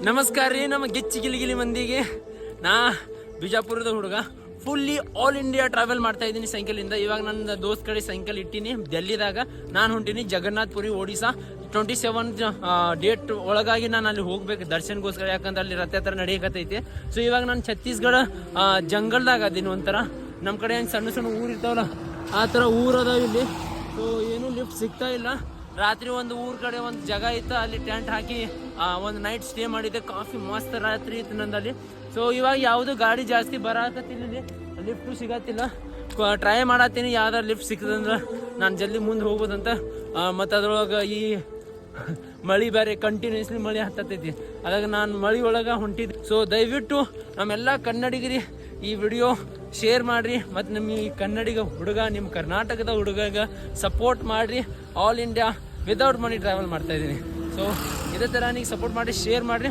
ನಮಸ್ಕಾರ ರೀ ನಮ್ಮ ಗಿಚ್ಚಿ ಗಿಲಿಗಿಲಿ ಮಂದಿಗೆ. ನಾ ಬಿಜಾಪುರದ ಹುಡುಗ ಫುಲ್ಲಿ ಆಲ್ ಇಂಡಿಯಾ ಟ್ರಾವೆಲ್ ಮಾಡ್ತಾ ಇದ್ದೀನಿ ಸೈಕಲಿಂದ. ಇವಾಗ ನನ್ನ ದೋಸ್ತ್ ಕಡೆ ಸೈಕಲ್ ಇಟ್ಟಿನಿ ಡೆಲ್ಲಿದಾಗ. ನಾನು ಹೊಂಟೀನಿ ಜಗನ್ನಾಥ್ಪುರಿ ಒಡಿಶಾ 27 ಡೇಟ್ ಒಳಗಾಗಿ ನಾನು ಅಲ್ಲಿ ಹೋಗ್ಬೇಕು ದರ್ಶನ್ಗೋಸ್ಕರ. ಯಾಕಂದ್ರೆ ಅಲ್ಲಿ ರಥಯಾತ್ರೆ ನಡೆಯಕತ್ತೈತಿ. ಸೊ ಇವಾಗ ನಾನು ಛತ್ತೀಸ್ಗಢ ಜಂಗಲ್ದಾಗ ಅದೀನಿ. ಒಂಥರ ನಮ್ಮ ಕಡೆ ಹೆಂಗೆ ಸಣ್ಣ ಸಣ್ಣ ಊರು ಇರ್ತಾವಲ್ಲ ಆ ಥರ ಊರು ಅದಾವ ಇಲ್ಲಿ. ಸೊ ಏನೂ ಲಿಫ್ಟ್ ಸಿಗ್ತಾ ಇಲ್ಲ. ರಾತ್ರಿ ಒಂದು ಊರ ಕಡೆ ಒಂದು ಜಾಗ ಇತ್ತು, ಅಲ್ಲಿ ಟೆಂಟ್ ಹಾಕಿ ಒಂದು ನೈಟ್ ಸ್ಟೇ ಮಾಡಿದ್ದೆ. ಕಾಫಿ ಮಸ್ತ್ ರಾತ್ರಿ ಇತ್ತು ನಂದಲ್ಲಿ. ಸೊ ಇವಾಗ ಯಾವುದು ಗಾಡಿ ಜಾಸ್ತಿ ಬರಕತ್ತಿಲ್ಲ, ಇಲ್ಲಿ ಲಿಫ್ಟು ಸಿಗತ್ತಿಲ್ಲ. ಟ್ರೈ ಮಾಡತ್ತೀನಿ ಯಾವ್ದಾರು ಲಿಫ್ಟ್ ಸಿಕ್ತದಂದ್ರೆ ನಾನು ಜಲ್ದಿ ಮುಂದೆ ಹೋಗ್ಬೋದಂತ. ಮತ್ತು ಅದ್ರೊಳಗೆ ಈ ಮಳೆ ಬೇರೆ ಕಂಟಿನ್ಯೂಸ್ಲಿ ಮಳೆ ಹತ್ತತೈತಿ. ಅದಾಗ ನಾನು ಮಳೆ ಒಳಗೆ ಹೊಂಟಿದ್ದೆ. ಸೊ ದಯವಿಟ್ಟು ನಮ್ಮೆಲ್ಲ ಕನ್ನಡಿಗರಿ ಈ ವಿಡಿಯೋ ಶೇರ್ ಮಾಡಿರಿ. ಮತ್ತು ನಿಮ್ಮ ಈ ಕನ್ನಡಿಗ ಹುಡುಗ, ನಿಮ್ಮ ಕರ್ನಾಟಕದ ಹುಡುಗಗ ಸಪೋರ್ಟ್ ಮಾಡಿರಿ. ಆಲ್ ಇಂಡಿಯಾ ವಿದೌಟ್ ಮನಿ ಟ್ರಾವೆಲ್ ಮಾಡ್ತಾಯಿದ್ದೀನಿ. ಸೊ ಇದೇ ಥರ ನೀವು ಸಪೋರ್ಟ್ ಮಾಡಿ, ಶೇರ್ ಮಾಡಿರಿ.